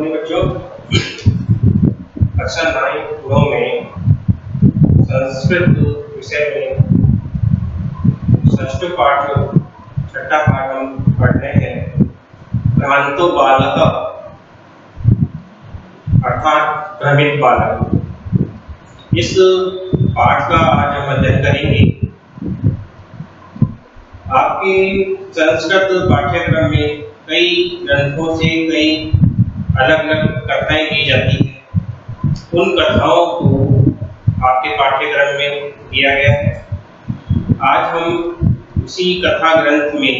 Morning बच्चों। कक्षा 9 में संस्कृत विषय में षष्ठ पाठ छठा पाठ हम पढ़ रहे हैं। भ्रांतो बालक अर्थात भ्रमित बालक। इस पाठ का आज हम अध्ययन करेंगे। आपके संस्कृत पाठ्यक्रम में कई ग्रंथों से कई अलग अलग कथाएं दी जाती हैं। उन कथाओं को आपके पाठ्यक्रम में दिया गया है। आज हम उसी कथा ग्रंथ में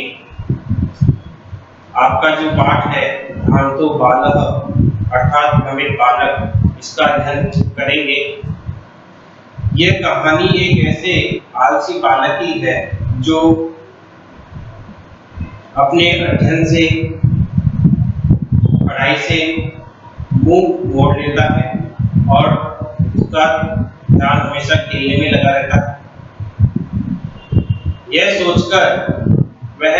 आपका जो पाठ है भ्रांतो बालक अर्थात भ्रमित बालक, इसका अध्ययन करेंगे। यह कहानी एक ऐसे आलसी बालक की है जो अपने अध्ययन से पढ़ाई से मुंह मोड़ लेता है और उसका ध्यान हमेशा खेलने में लगा रहता है। यह सोचकर वह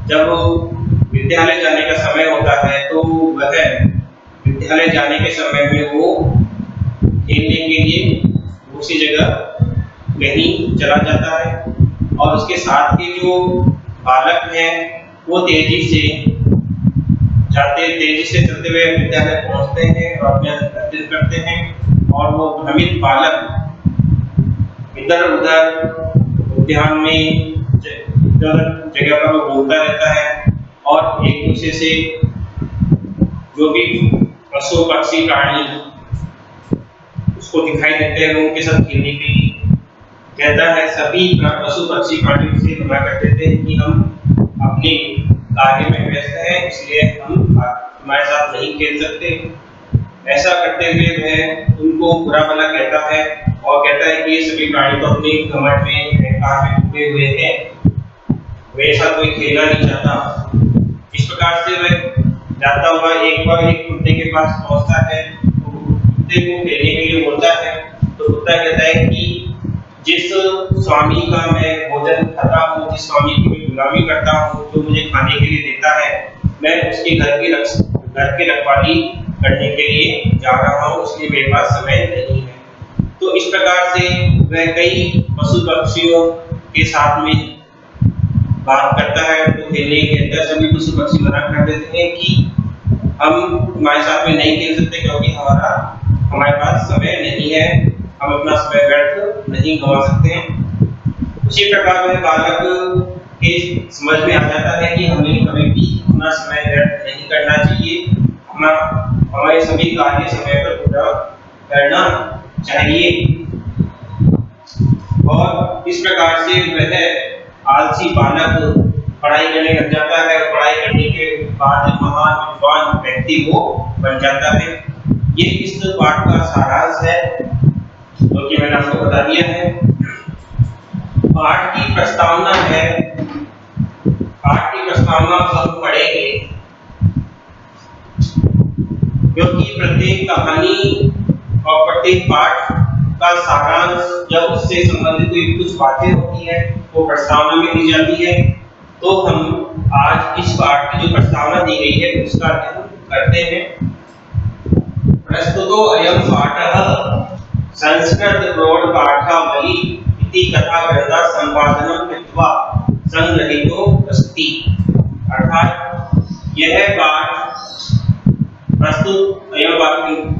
जब विद्यालय जाने का समय होता है तो वह विद्यालय जाने के समय में वो खेलने के लिए उसी जगह कहीं चला जाता है और उसके साथ के जो बालक हैं वो तेजी से चलते हुए विद्यालय पहुंचते हैं और अपने अध्ययन करते हैं। और वो भ्रमित बालक इधर उधर उद्यान में जगह पर वो घूमता रहता है और एक दूसरे से जो भी पशु पक्षी प्राणी उसको दिखाई देते हैं उनके साथ खेलने के लिए कहता है। सभी पशु पक्षी प्राणी से मना कर देते हैं कि हम अपने कार्य में व्यस्त हैं, इसलिए हम तुम्हारे साथ नहीं खेल सकते। ऐसा करते हुए वह उनको बुरा भला कहता है और कहता है कि ये सभी प्राणी तो अपने घमंड में अहंकार में डूबे हुए हैं, वे ऐसा कोई खेलना नहीं चाहता। इस प्रकार से वह जाता हुआ एक बार एक कुत्ते के पास पहुंचता है। तो कुत्ते को खेलने के लिए बोलता है तो कुत्ता कहता है कि जिस स्वामी का मैं भोजन खाता हूँ, जिस स्वामी की मैं गुलामी करता हूँ, जो मुझे खाने के लिए देता है, मैं उसके घर की रखवाली करने के लिए जा रहा हूँ, इसलिए मेरे पास समय नहीं है। तो इस प्रकार से वह कई पशु पक्षियों के साथ में बात करता है। तो खेलने के अंदर सभी पशु पक्षी मना कर देते हैं कि हम तुम्हारे साथ में नहीं खेल सकते क्योंकि हमारे पास समय नहीं है, हम अपना समय व्यर्थ नहीं गंवा सकते हैं। उसी प्रकार वह बालक के समझ में आ जाता है कि हमें कभी भी अपना समय व्यर्थ नहीं करना चाहिए, हमारे सभी कार्य समय पर पूरा करना चाहिए। और इस प्रकार से वह आलसी बालक पढ़ाई करने लग जाता है और पढ़ाई करने के बाद महान विद्वान व्यक्ति वो बन जाता है। ये इस पाठ का सारांश है जो कि मैंने आपको बता दिया है। पाठ की प्रस्तावना है, पाठ की प्रस्तावना हम पढ़ेंगे क्योंकि प्रत्येक कहानी और प्रत्येक पाठ का सारांश या उससे संबंधित कोई कुछ बातें होती है वो प्रस्तावना में दी जाती है। तो हम आज इस पाठ की जो प्रस्तावना दी गई है उसका अध्ययन करते हैं। प्रस्तुतो अयं पाठः संस्कृत प्रौढ़ पाठावली इति कथा ग्रंथ संपादनं कृत्वा संग्रहीतो अस्ति। अर्थात यह पाठ प्रस्तुत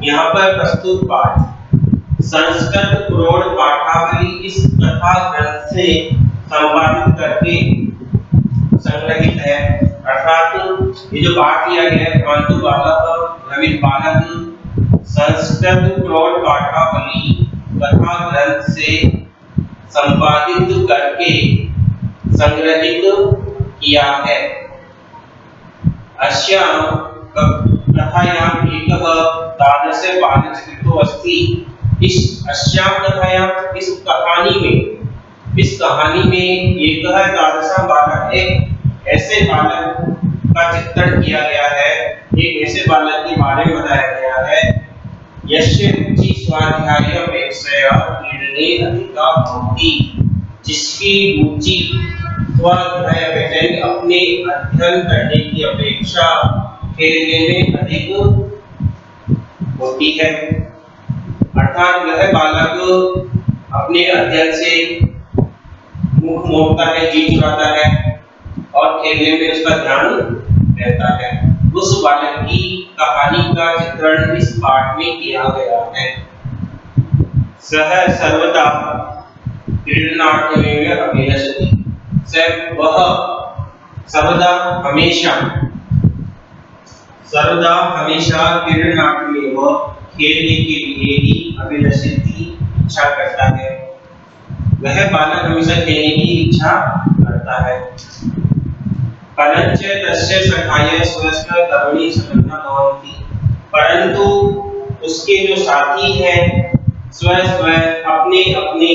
यहाँ पर प्रस्तुत पाठ संस्कृत प्रौढ़ पाठावली इस कथा ग्रंथ से संपादित करके संग्रहित है। अर्थात ये जो पाठ लिया गया है भ्रांतो बालक भ्रमित बालक संस्कृत प्रौढ़ पाठावली कथा ग्रंथ से संपादित करके संग्रहित किया है। अस्यां कथायां एकः तादृशः बालचरितो अस्ति। इस अस्यां कथायां इस कहानी में एकः तादृशः बालक, एक ऐसे बालक का चित्रण किया गया है, एक ऐसे बालक के बारे में बताया गया है यस्य रुचि स्वाध्याय अपेक्षया क्रीडने अधिका भवति, जिसकी रुचि स्वाध्याय अपेक्षा अपने अध्ययन करने की अपेक्षा खेलने में अधिक होती है। अर्थात वह बालक अपने अध्ययन से मुख मोड़ता है, जी चुराता है और खेलने में उसका ध्यान रहता है। उस बालक की कहानी का चित्रण इस पाठ में किया गया है। सह सर्वदा क्रीडनाट्यमेव अभिलषति। वह सर्वदा हमेशा क्रीडनाट्यमेव खेलने के लिए ही अभिलषति इच्छा करता है। वह बालक हमेशा खेलने की इच्छा करता है। परंच तस्य सखाय स्वस्य कर्मणि संलग्ना भवन्ति। परंतु उसके जो साथी हैं अपने अपने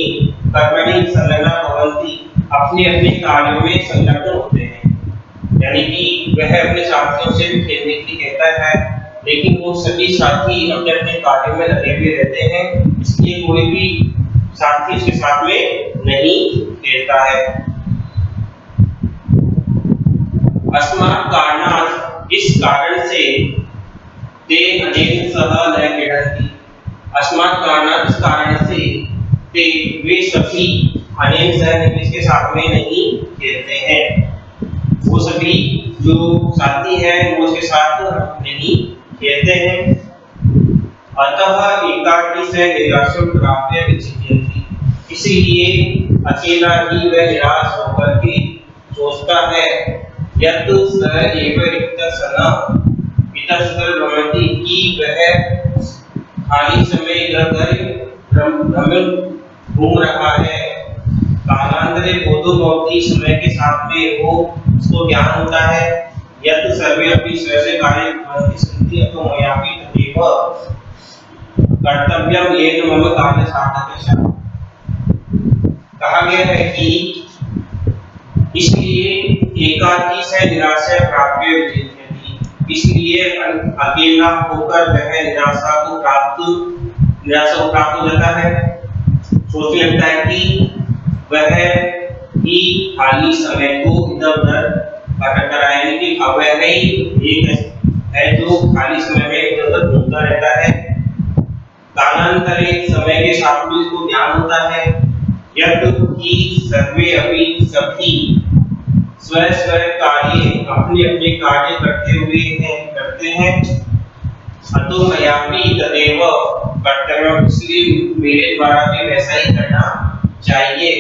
कर्मणि संलग्ना भवन्ति, अपने अपने कार्यों में संलग्न होते हैं। यानी कि वह अपने साथियों से भी खेलने के लिए कहता है, लेकिन वो सभी साथी अपने अपने कार्यों में लगे हुए रहते हैं, इसलिए कोई भी साथी उसके साथ में नहीं खेलता है। अस्मात् कारणात्, इस कारण से ते अनेन सह न क्रीडन्ति। अस्मात् कारणात्, इस कारण से ते वे सभी अनेन सह इसके साथ में नहीं खेलते हैं। वो सभी जो साथी हैं वो उसके साथ नहीं खेलते हैं। अतः एकाकी से निराशा प्राप्य विचित्यन्ति। इसीलिए अकेला ही वह निराश होकर के सोचता है, यत् स एव रिक्तः सनः इतस्ततः भ्रमति, कि वह खाली समय इधर-उधर घूम रहा है। कालांतरे बोधो भवति, समय के साथ में वो उसको ज्ञान होता है, यत् सर्वे अपि स्वस्य कार्ये कुर्वन्ति सन्ति अतो मयापि तदेव कर्तव्यम येन मम कार्य सार्थकः। कहा गया है कि इसलिए एकाकी से निराशा प्राप्य विचित्यति, इसलिए अकेला होकर वह निराशा को प्राप्त हो जाता है। सोचने लगता है कि वह ही खाली समय को इधर-उधर भटकता है, यानी कि वह ही एक है जो खाली समय में इधर-उधर घूमता रहता है। कालांतरे समय के साथ में इसको ज्ञान होता है, यत् कि सर्वे अपि सभी स्व कार्य अपने अपने कार्य करते हैं। अतो मयापि तदेव कर्तव्यम, इसलिए मेरे द्वारा भी वैसा ही करना चाहिए।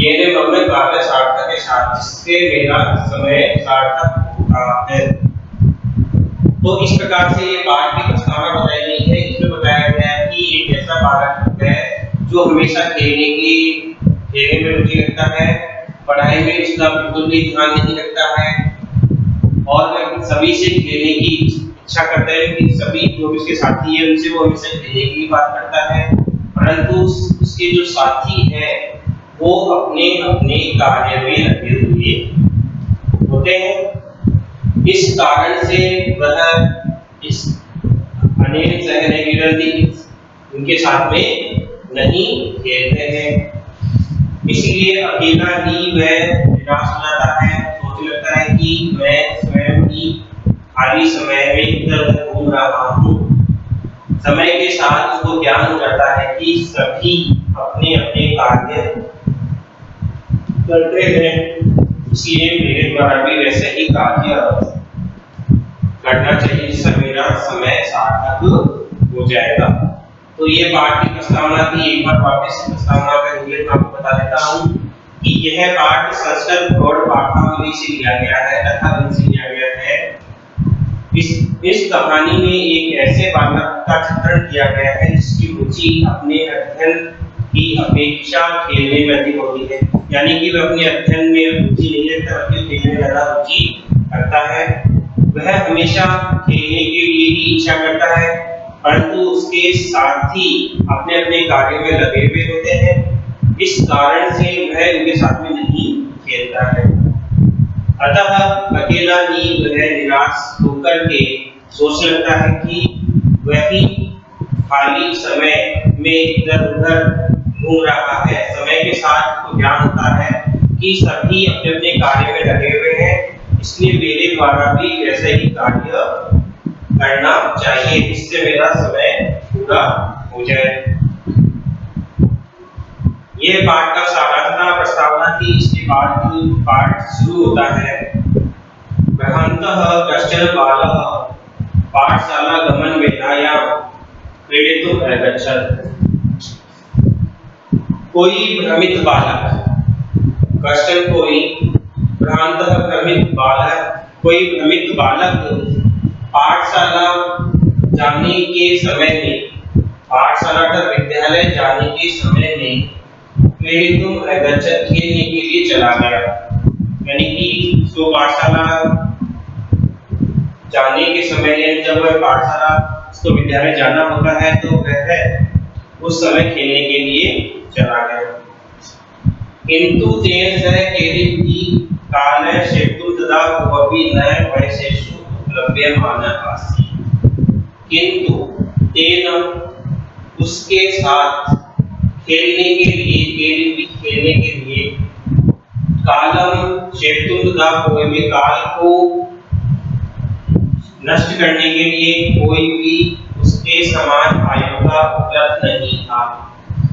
येन मम कार्य सार्थकः, जिससे मेरा समय सार्थक होता है। तो इस प्रकार से ये पाठ की प्रस्तावना बताई गई है। इसमें बताया गया है कि एक ऐसा बालक है जो हमेशा खेलने में रुचि रखता है, पढ़ाई में इसका बिल्कुल भी ध्यान नहीं रखता है और वह सभी से खेलने की इच्छा करता है कि सभी जो उसके साथी है उनसे वो हमेशा खेलने की बात करता है। परंतु उसके जो साथी हैं वो अपने अपने कार्य में लगे हुए होते हैं। इस कारण से वह इस अनेक सह न क्रीडन्ति, उनके साथ में नहीं खेलते हैं। इसलिए अकेला ही वह निराश हो जाता है, सोचने लगता है कि मैं स्वयं ही खाली समय में इधर-उधर घूम रहा हूँ। समय के साथ उसको ज्ञान हो जाता है कि सभी अपने अपने कार्य करते हैं, इसलिए मेरे द्वारा भी वैसे ही कार्य करना चाहिए जिससे मेरा समय सार्थक हो जाएगा। तो ये पाठ की प्रस्तावना थी। एक बार वापस प्रस्तावना का इंग्लिश में आपको बता देता हूँ कि यह पाठ संस्कृत गौड़ पाठावली से लिया गया है, कथावली से लिया गया है। इस कहानी में एक ऐसे बालक का चित्रण किया गया है जिसकी रुचि अपने अध्ययन की अपेक्षा खेलने में अधिक होती है। यानी कि वह अपने अध्ययन में रुचि नहीं रखता बल्कि खेलने में ज्यादा रुचि रखता है। वह हमेशा खेलने के लिए ही इच्छा करता है, परंतु उसके साथी अपने अपने कार्यों में लगे हुए होते हैं। इस कारण से वह उनके साथ में नहीं खेलता है। अतः अकेला ही वह निराश होकर के सोचने लगता है कि वह ही खाली समय में इधर-उधर घूम रहा है। समय के साथ उसको ज्ञान होता है कि सभी अपने अपने कार्य में लगे हुए हैं, इसलिए मेरे द्वारा भी वैसे ही कार्य करना चाहिए, इससे मेरा समय पूरा हो जाए। ये पाठ का सारांश प्रस्तावना थी। इसके बाद पाठ शुरू होता है। भ्रान्तः कश्चन बालः पाठशाला गमन वेलायां क्रीडितुम् अगच्छत्। कोई भ्रमित बालक, कश्चन कोई, भ्रान्तः भ्रमित बालक, कोई भ्रमित बालक पाठशाला जाने के समय में, पाठशाला का विद्यालय जाने के समय में क्रीडितुम् अगच्छत्, खेलने के लिए चला गया। यानी कि जो पाठशाला जाने के समय, जब वह पाठशाला उसको विद्यालय जाना होता है तो वह उस समय खेलने के लिए चला गया। किंतु तेन सह क्रीडितुम् काले शेतुं तदा कोऽपि न वयसेषु उपलभ्यमानः आसीत्। किंतु तेन उसके साथ खेलने के लिए कालम शेतुं तथा कोई भी काल को नष्ट करने के लिए कोई भी उसके समान आयु का उपलब्ध नहीं था।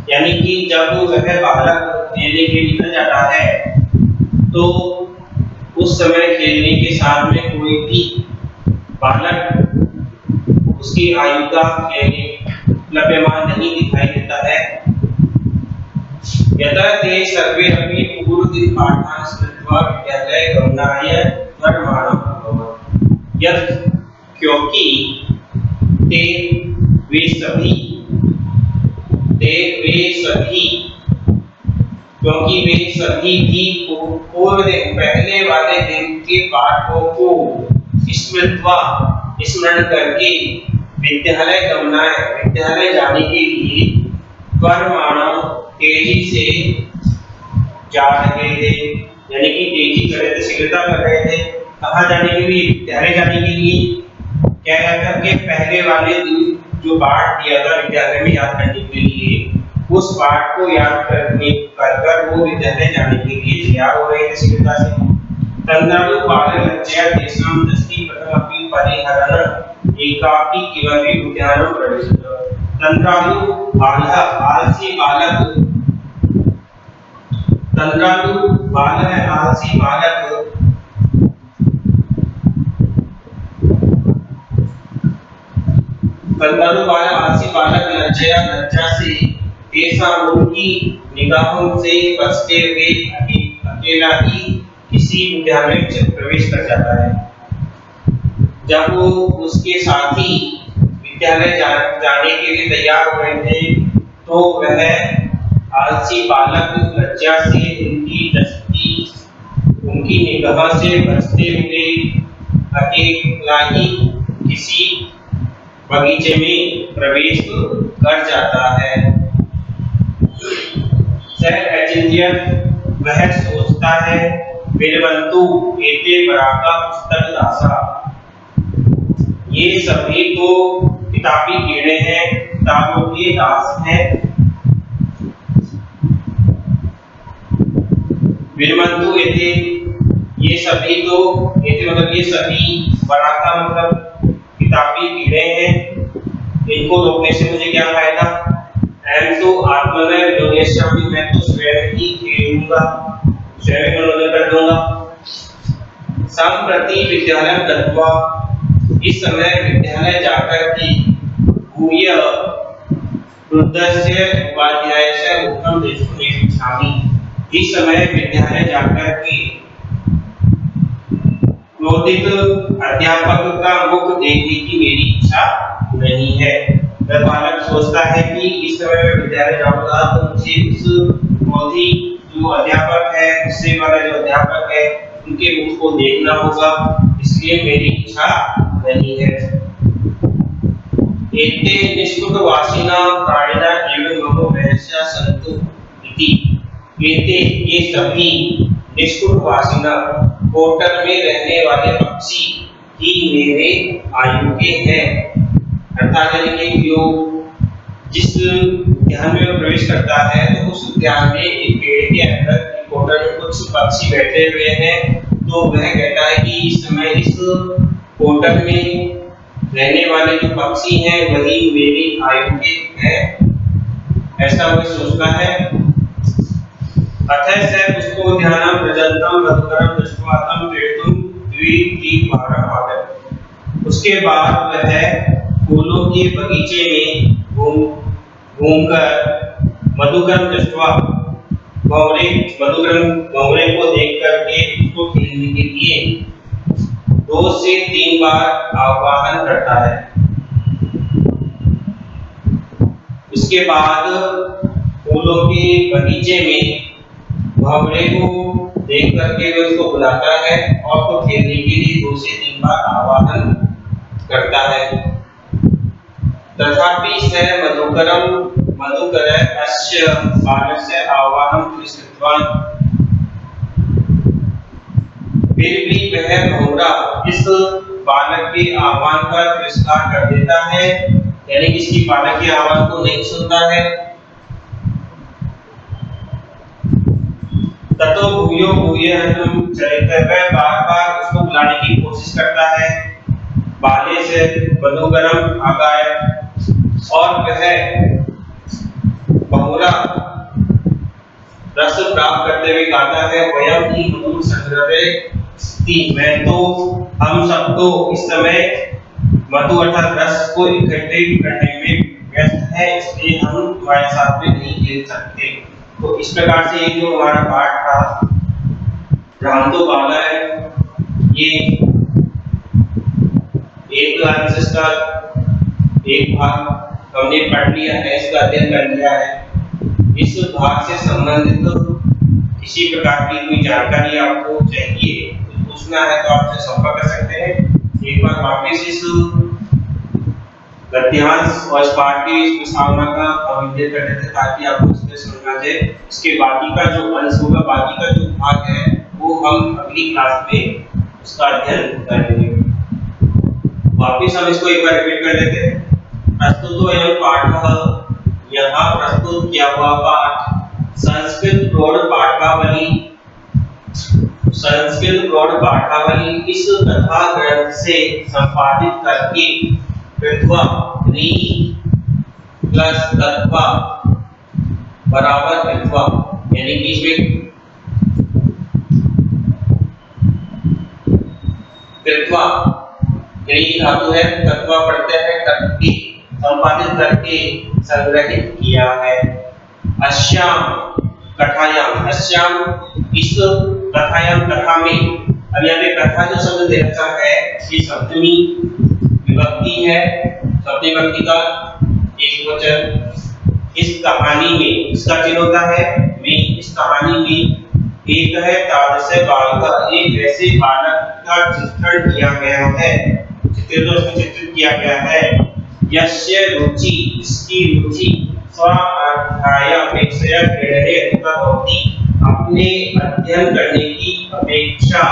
यानी कि जब वह बालक खेलने के लिए निकल जाता है तो उस समय खेलने के साथ में कोई भी बालक उसकी आयु का लभ्यमान नहीं दिखाई देता है। यतः ते सर्वे अपि पूर्वदिन पाठान् स्मृत्वा विद्यालय गमनाय प्रमाणम् अभवन्। यत् क्योंकि वे सभी भी पूर्व दिन, पहले वाले दिन के पाठों को स्मरण करके विद्यालय जाने के लिए प्रमाणम तेजी से जा रहे थे। यानी कि तेजी कर रहे थे, शीघ्रता कर रहे थे। कहाँ जाने के लिए? विद्यालय जाने के लिए। क्या करके पहले वाले दिन जो पाठ दिया था विद्यालय में याद करने के लिए, उस पाठ को याद करने कर वो विद्यालय जाने के लिए तैयार हो रहे थे शीघ्रता से। तन्नादु बाललज्जया तेषां दृष्टि प्रथमपि परिहरण एकापि किमपि उद्यानं प्रविशत। तन्नादु बालः आलसी बालक, तन्नादु बालः आलसी बालक लज्जा से तेषां उनकी निगाहों से बचते हुए अकेला ही किसी विद्यालय में प्रवेश कर जाता है। जब वो उसके साथी विद्यालय जाने के लिए तैयार हो रहे थे तो वह आलसी बालक लज्जा से उनकी निगाह से बचते हुए अकेला ही किसी बगीचे में प्रवेश कर जाता है। वह सोचता है वीरबंतु एते बराका पुस्तक दासा, ये सभी तो किताबी कीड़े हैं, किताबों के दास हैं। वीरबंतु एते, ये सभी तो, एते मतलब ये सभी, बराका मतलब किताबी कीड़े हैं, इनको रोकने से मुझे क्या फायदा? एम तो आत्मनय विनोदेश्यामि, मैं तो स्वयं ही खेलूंगा, स्वयं मनोरंजन कर दूंगा। संप्रति विद्यालय गत्वा, इस समय विद्यालय जाकर के भूय वृद्धस्य उपाध्यायस्य मुखं दृष्टुं इच्छामि, इस समय विद्यालय जाकर के क्रोधित अध्यापक का मुख देखने की मेरी इच्छा नहीं है। वह बालक सोचता है कि इस समय मैं विद्यालय जाऊंगा तो मुझे उस क्रोधी जो अध्यापक है, गुस्से वाला जो अध्यापक है, उनके मुख को देखना होगा, इसलिए मेरी इच्छा नहीं है। एते निष्कुटवासिनां प्राणिनां एवं मम वयस्या सन्तु इति। एते, ये सभी, निष्कुटवासिनां, होटल में रहने वाले पक्षी ही मेरे आयु के हैं। अर्थात जो जिस ध्यान में प्रवेश करता है तो उस ध्यान में एक पेड़ के अंदर होटल में कुछ पक्षी बैठे हुए हैं, तो वह कहता है कि इस समय इस होटल में रहने वाले जो पक्षी हैं वही मेरी आयु के हैं, ऐसा वह सोचता है। अतः स पुष्पो ध्यानम प्रजंतम मधुकरम दृष्ट्वा तं क्रीडितुं द्वितीवारम् आगतः। उसके बाद वह फूलों के बगीचे में घूमकर मधुकरम दृष्ट्वा भंवरे को देख करके उसको खेलने के लिए 2 से 3 बार आह्वान करता है। उसके बाद फूलों के बगीचे में भंवरे को देख करके वे उसको बुलाता है और उसको खेलने के लिए 2 से 3 बार आह्वान करता है। तथापि स मधुकर अस्य बालस्य आह्वानं तिरस्कृतवान्। फिर भी वह भंवरा इस बालक के आह्वान का तिरस्कार कर देता है, यानी किसी बालक के आह्वान को नहीं सुनता है। ततो भूयो भूयः चरितः, वह बार-बार उसको बुलाने की कोशिश करता है। बाले से मधुकरम आगाय, और वह भंवरा रस प्राप्त करते हुए गाता है। वयम ही मधुर संग्रहे स्ति, मैं तो हम सब तो इस समय मधु अर्थात रस को इकट्ठे करने में व्यस्त है, इसलिए हम तुम्हारे साथ में नहीं खेल सकते। तो इस प्रकार से ये जो हमारा पाठ था भ्रांतो बाला है, ये एक आंसर का एक भाग हमने पढ़ लिया है, इसका अध्ययन कर लिया है। इस भाग से संबंधित किसी प्रकार की कोई जानकारी आपको चाहिए, कुछ पूछना है तो आपसे संपर्क कर सकते हैं। एक बार वापस इस गद्यांश और इस पाठ की इस प्रस्तावना का हम अध्ययन कर लेते हैं ताकि आपको इसमें समझ आ जाए। इसके बाकी का जो अंश होगा, बाकी का जो भाग है वो हम अगली क्लास में उसका अध्ययन करेंगे। वापस हम इसको एक बार रिपीट कर लेते हैं। प्रस्तुतो अयं पाठः, यहाँ प्रस्तुत किया हुआ पाठ संस्कृत प्रौढ़ पाठावली इस कथा ग्रंथ से संपादित करके कृत्वा री प्लस तत्वा बराबर कृत्वा, यानी कि इसमें कृत्वा री धातु है, तत्वा पढ़ते हैं, करके संपादित करके संग्रहित किया है। अश्याम कथायाम, अश्याम इस कथायाम कथा में, अब यहाँ पे कथा जो शब्द दे रखा है ये सप्तमी विभक्ति है, सप्तमी विभक्ति का एक वचन। इस कहानी में इसका चिन्ह होता है में, इस कहानी में एक है तादृश बालक, एक ऐसे बालक का चित्रण किया गया है, चित्रित किया गया है। यस्य रुचि, इसकी रुचि स्वाध्याय अपेक्षया क्रीडने अधिका भवति, अपने अध्ययन करने की अपेक्षा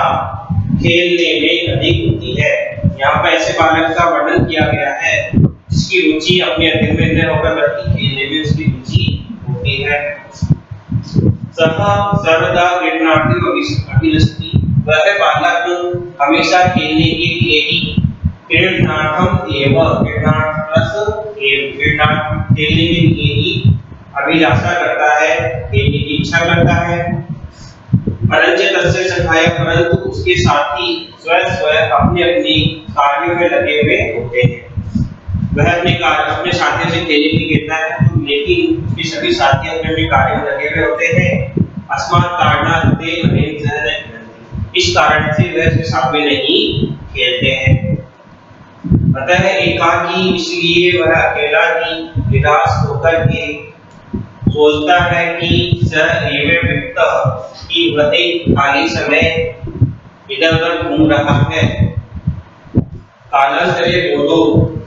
खेलने में अधिक होती है। यहाँ पर ऐसे बालक का वर्णन किया गया है जिसकी रुचि अपने अध्ययन में नहीं होकर बल्कि खेलने में उसकी रुचि होती है। सह सर्वदा क्रीडनार्थी अभिलषति, वह बालक हमेशा खेलने के लिए ही क्रीडनार्थम एवं क्रीडनार्थ खेलने के लिए ही अभिलाषा करता है, खेलने की इच्छा करता है। परंतु तस्य सखाय, परंतु उसके साथी स्वयं अपने अपने कार्यों में लगे हुए होते हैं। वह अपने साथियों से खेलने के लिए कहता है, लेकिन उसके सभी साथी अपने अपने कार्यों में लगे हुए होते हैं। अस्मात् कारणात् ते अनेन सह न खेलन्ति, इस कारण से वह उसके साथ में नहीं खेलते हैं। अतः एकाकी, इसलिए वह अकेला ही निराश होकर के सोचता है कि सह एव वित्तः, कि वह खाली समय इधर उधर घूम रहा है। कालांतरे बोधो,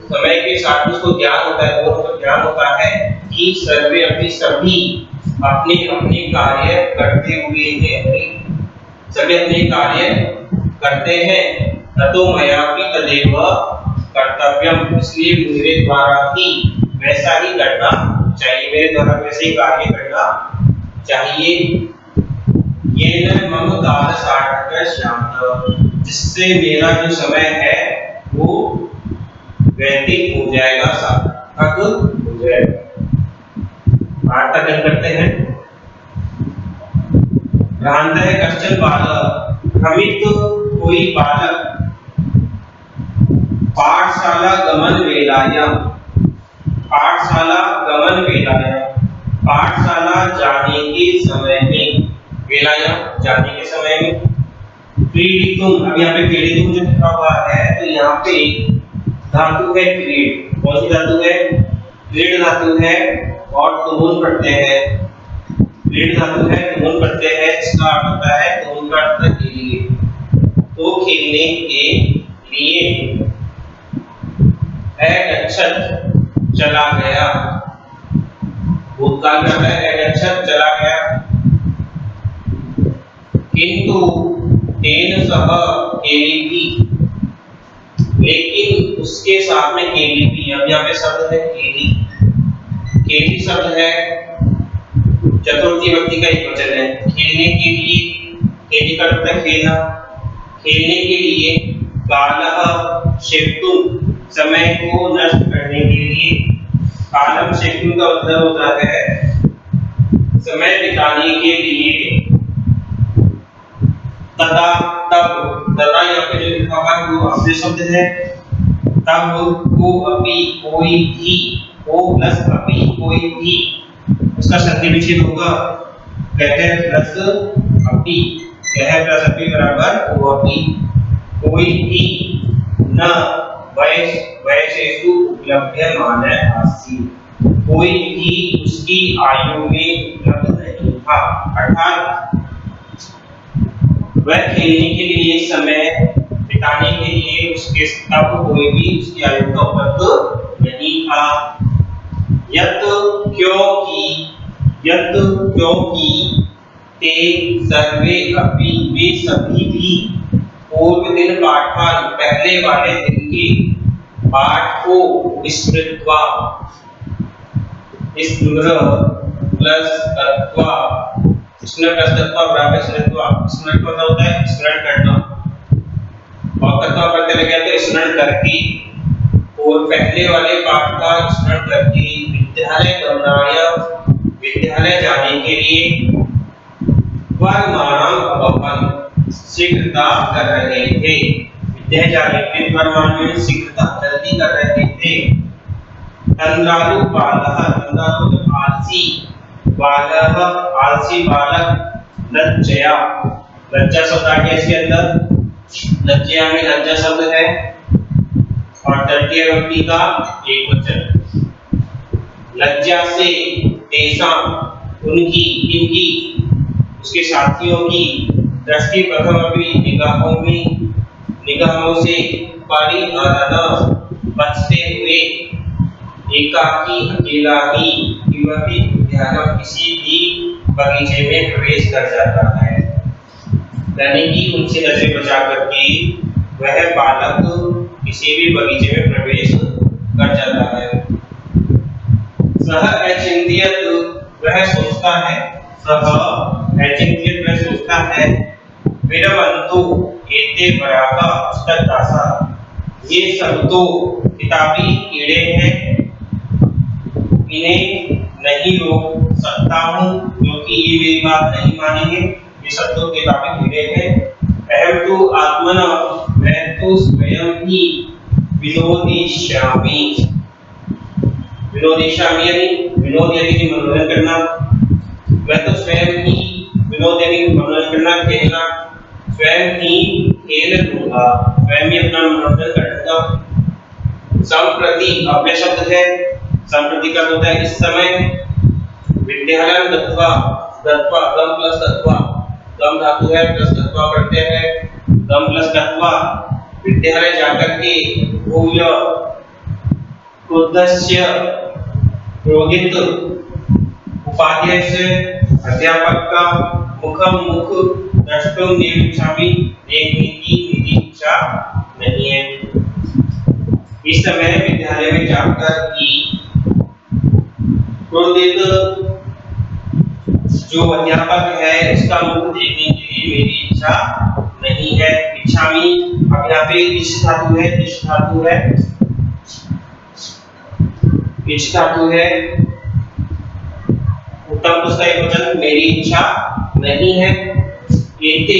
समय के साथ उसको ज्ञान होता है, उसको ज्ञान होता है कि सर्वे अपने सभी अपने अपने कार्य करते हुए हैं, सभी अपने कार्य करते हैं। ततो मयापि तदेव कर्तव्यम, इसलिए मेरे द्वारा ही वैसा ही करना चाहिए, मेरे द्वारा वैसे ही कार्य करना चाहिए। येन मम काल सार्थक श्यामः, जिससे मेरा जो समय है वो व्यतीत हो जाएगा, सार्थक हो जाएगा। 8 तक करते हैं। भ्रांतः कश्चन बालः, भ्रमित कोई बालक पाठशाला गमन वेलायां, पाठशाला गमन वेलायां, पाठशाला जाने के समय में, वेलायां जाने के समय में, क्रीडितुम, अब यहाँ पे क्रीडितुम जो लिखा हुआ है तो यहाँ पे धातु है क्रीड, कौन सी धातु है? क्रीड धातु है और तुमुन पढ़ते हैं, क्रीड धातु है तुमुन पढ़ते हैं, इसका अर्थ होता है तुमुन का अर्थ के लिए, तो खेलने के लिए। अगच्छत् चला गया, भूतकाल में है अगच्छत् चला गया। किंतु तेन सह केलिपि, लेकिन उसके साथ में केलिपि, अब यहाँ पे शब्द है केली, केली शब्द है चतुर्थी व्यक्ति का एक वचन है। खेलने के लिए, केली का अर्थ है खेलना, खेलने के लिए, कालः शेप्तुम, समय को नष्ट करने के लिए, कालम शेप्तुम का मतलब होता है समय बिताने के लिए। तथा तब, तथा यहाँ पे जो लिखा हुआ है वो अपने शब्द है, तब को अपि कोई भी, को प्लस अपि कोई भी, उसका संधि विच्छेद होगा, कह प्लस अपि, कह प्लस अपि बराबर को अपि, कोई भी न वयसेषु उपलभ्यमान आसीत्, कोई भी उसकी आयु में उपलब्ध नहीं था, अर्थात वह खेलने के लिए, समय बिताने के लिए उसके तब कोई भी उसकी आयु का उपलब्ध नहीं था। यत क्योंकि ते सर्वे अपि, वे सभी भी, पूर्व दिन पाठान, पहले वाले दिन के पाठ को स्मृत्वा, स्मृ प्लस तत्वा, स्मृ प्लस तत्वा बराबर स्मृत्वा, स्मृत मतलब होता है स्मरण करना, और तत्वा पढ़ते लगे तो स्मरण करके, और पहले वाले पाठ का स्मरण करके विद्यालय गमनाय, विद्यालय जाने के लिए, वर्माणम अपपन, शीघ्रता कर रहे थे, विद्यालय जाने के लिए वर्मान में शीघ्रता जल्दी कर रहे थे। तंद्रालु बालः, तंद्रालु आलसी, बालः आलसी बालक, लज्जया, लज्जा शब्द आ गया इसके अंदर, लज्जया में लज्जा शब्द है और तृतीय व्यक्ति का एक वचन। लज्जा से तेषां, उनकी, इनकी, उसके साथियों की, दृष्टि प्रथम अपनी निगाहों से परिहरण, बचते हुए, एकाकी अकेला ही, किंवि उद्यानम, किसी भी बगीचे में प्रवेश कर जाता है, यानी कि उनसे नजर बचा करके वह बालक किसी भी बगीचे में प्रवेश कर जाता है। सह अचिंत्यत, वह सोचता है, सह अचिंत्यत वह सोचता है, विरमन्तु एते परागा पुस्तकासा, ये सब तो किताबी कीड़े हैं, इन्हें नहीं रोक सकता हूँ, क्योंकि ये मेरी बात नहीं मानेंगे, ये सब तो किताबी कीड़े हैं। अहम तो आत्मना, मैं तो स्वयं ही विनोदिष्यामि, विनोदिष्यामि यानी विनोद यानी कि मनोरंजन करना, मैं तो स्वयं ही विनोद यानी मनोरंजन करना, खेलना, स्वयं ही खेल लूंगा, स्वयं ही अपना मनोरंजन करूंगा। संप्रति अव्यय शब्द है, संप्रति का होता है इस समय। विद्यालय दत्वा, दत्वा गम प्लस दत्वा, गम धातु है प्लस दत्वा पढ़ते हैं, गम प्लस दत्वा, विद्यालय जाकर के, भूय क्रोधस्य, क्रोधित, उपाध्याय से, अध्यापक का, मुखम मुख, द्रष्टुम निरीक्षामि, देखने की मेरी इच्छा नहीं है। इस समय विद्यालय में जाकर की क्रोधित जो अध्यापक है उसका मुख देखने के लिए मेरी इच्छा नहीं है। इच्छामि, अब यहाँ पे इश धातु है, इश धातु है, इच्छ धातु है, उत्तम पुरुष का एकवचन मेरी इच्छा नहीं है। एते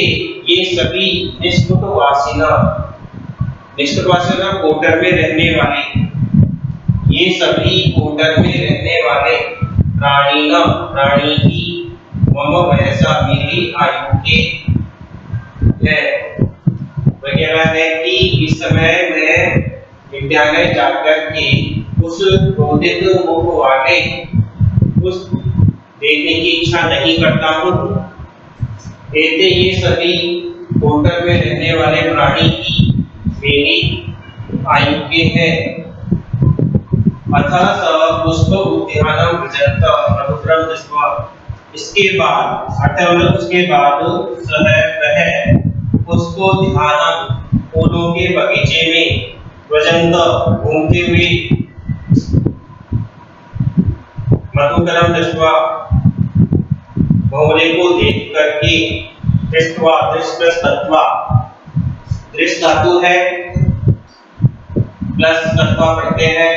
ये सभी निष्कुटवासिना, निष्कुटवासिना कोटर में रहने वाले, ये सभी कोटर में रहने वाले प्राणीना, प्राणी ही मम वयसा मेरी आयु के है। वगैरह है कि इस समय मैं विद्यालय जाकर के उस क्रोधित मुख वाले उस देखने की इच्छा नहीं करता हूँ। एते ये सभी कोटर में रहने वाले प्राणी ही मेरी आयु के हैं। अतः स पुष्प उद्यानम विजंत मधुकरम दृष्ट्वा, इसके बाद अर्थात उसके बाद वह पुष्पो ध्यानम, फूलों के बगीचे में, विजंत घूमते हुए, मधुकरम दृष्ट्वा भंवरे को देख करके, दृष्ट्वा दृष्टस्तत्वा, दृष्ट धातु है प्लस तत्वा पढ़ते हैं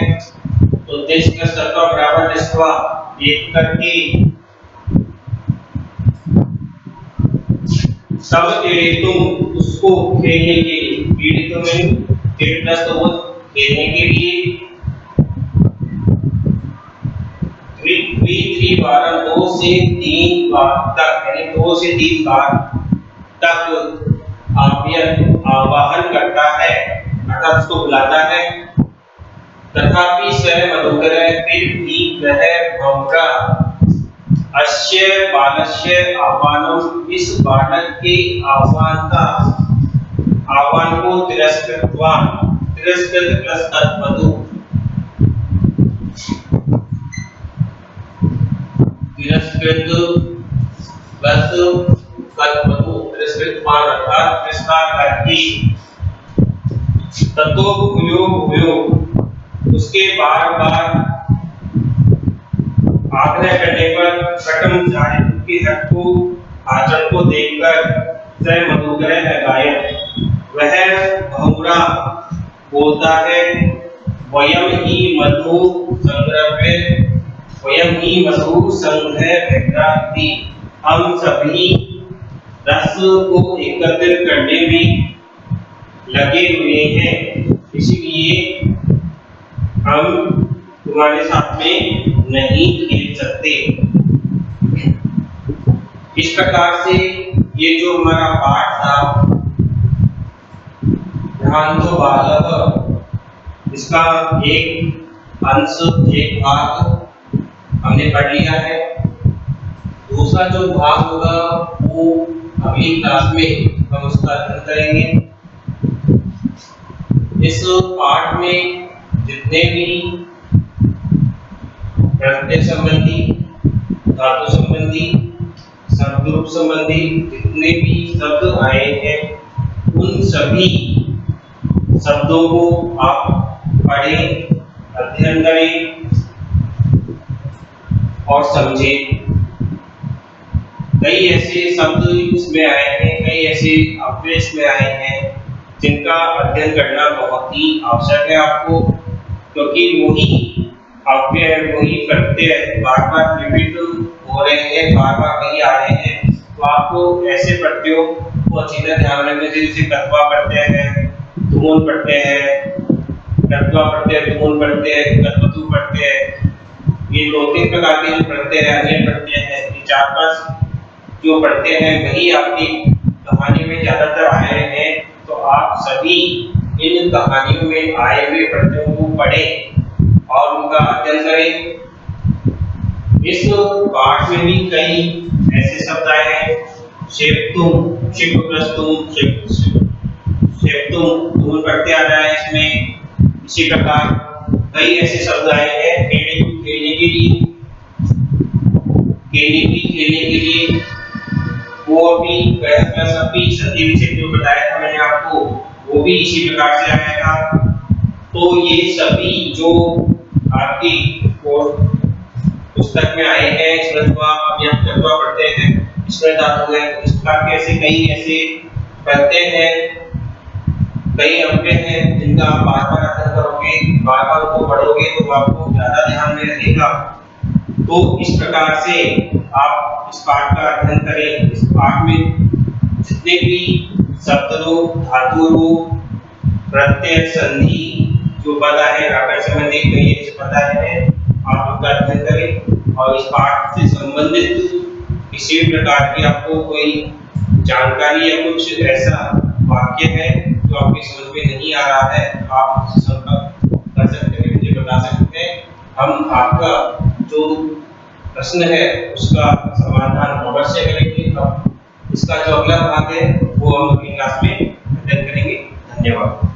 तो दृष्ट प्लस तत्वा बराबर दृष्ट्वा, देख करके, सब तुम उसको खेलने के लिए, पीड़ितों में प्लस तो वो खेलने के लिए, बार 2 से 3 बार तक, यानी 2 से 3 बार तक आवाहन करता है, अर्थात उसको बुलाता है। तथापि स्वयं मधुकर, फिर भी वह भंवरा अस्य बालस्य आह्वानम, इस बालक के आह्वान को तिरस्कृतवान, तिरस्कृत प्लस तत्वतु, तिरस्कृत प्लस तत्वतु, तिरस्कृतवान अर्थात तिरस्कार करके, ततो भूयो भूयो, उसके बार-बार आग्रह करने पर, कटम जाने के हक को, आचरण को देखकर, स्वयं मधुकर गायन, वह भंवरा बोलता है, वयम ही मधु संग्रह, वयम ही मधु संग्रह, हम सभी रस को एकत्रित करने में लगे हुए हैं, इसलिए हम तुम्हारे साथ में नहीं खेल सकते। इस प्रकार से ये जो हमारा पाठ था ध्यान तो बालक, इसका एक अंश, एक भाग हमने पढ़ लिया है। दूसरा जो भाग होगा वो अगली क्लास में हम उसका अध्ययन करेंगे। इस पाठ में जितने भी प्रत्यय संबंधी, धातु संबंधी, शब्द रूप संबंधी जितने भी शब्द आए हैं, उन सभी शब्दों को आप पढ़ें, अध्ययन करें और समझें। कई ऐसे शब्द इसमें आए हैं, कई ऐसे अव्यय इसमें आए हैं जिनका अध्ययन करना बहुत ही आवश्यक है आपको, क्योंकि वही अव्यय, वही प्रत्यय बार-बार रिपीट हो रहे हैं, बार-बार कहीं आ रहे हैं, तो आपको ऐसे प्रत्ययों को अच्छी तरह ध्यान रखने से, जैसे कत्वा प्रत्यय है, तुमुल प्रत्यय है, कत्वा प्रत्यय, तुमुल प्रत्यय, कत्वतु प्रत्यय, ये 2-3 प्रकार के जो प्रत्यय है, अन्य प्रत्यय है, ये 4-5 जो प्रत्यय है वही आपकी कहानी में ज्यादातर आए हैं। तो आप सभी इन कहानियों में आए हुए प्रत्ययों को पढ़ें और उनका अध्ययन करें। इस पाठ में भी कई ऐसे शब्द आए हैं, शेप्तुम, शिप प्लस तुम, शेप्तुम, तुम प्रत्यय आ रहा है इसमें। इसी प्रकार कई ऐसे शब्द आए हैं, खेलने के लिए, खेलने के लिए, वो भी प्लस अभी सदी विषय जो बताया था मैंने आपको, वो भी इसी प्रकार से आएगा। तो ये सभी जो आपकी पुस्तक में आए हैं, इसमें आप तत्वा पढ़ते हैं, इसमें धातु है, इस प्रकार के ऐसे कई ऐसे प्रत्यय हैं, कई अव्यय हैं जिनका आप बार-बार अध्ययन करोगे, बार बार उसको पढ़ोगे तो आपको ज़्यादा ध्यान में रहेगा। तो इस प्रकार से आप इस पाठ का अध्ययन करें। इस पाठ में जितने भी शब्द रूप, धातु रूप, प्रत्यय, संधि जो पदा है, व्याकरण संबंधी कई ऐसे पदा है, आप उनका अध्ययन करें। और इस पाठ से संबंधित किसी भी प्रकार की आपको कोई जानकारी या कुछ ऐसा वाक्य है जो आपकी समझ में नहीं आ रहा है, आप मुझसे संपर्क कर सकते हैं, मुझे बता सकते हैं। हम आपका जो प्रश्न है उसका समाधान अवश्य करेंगे। अब इसका जो अगला भाग है वो हम अगली क्लास में अध्ययन करेंगे। धन्यवाद।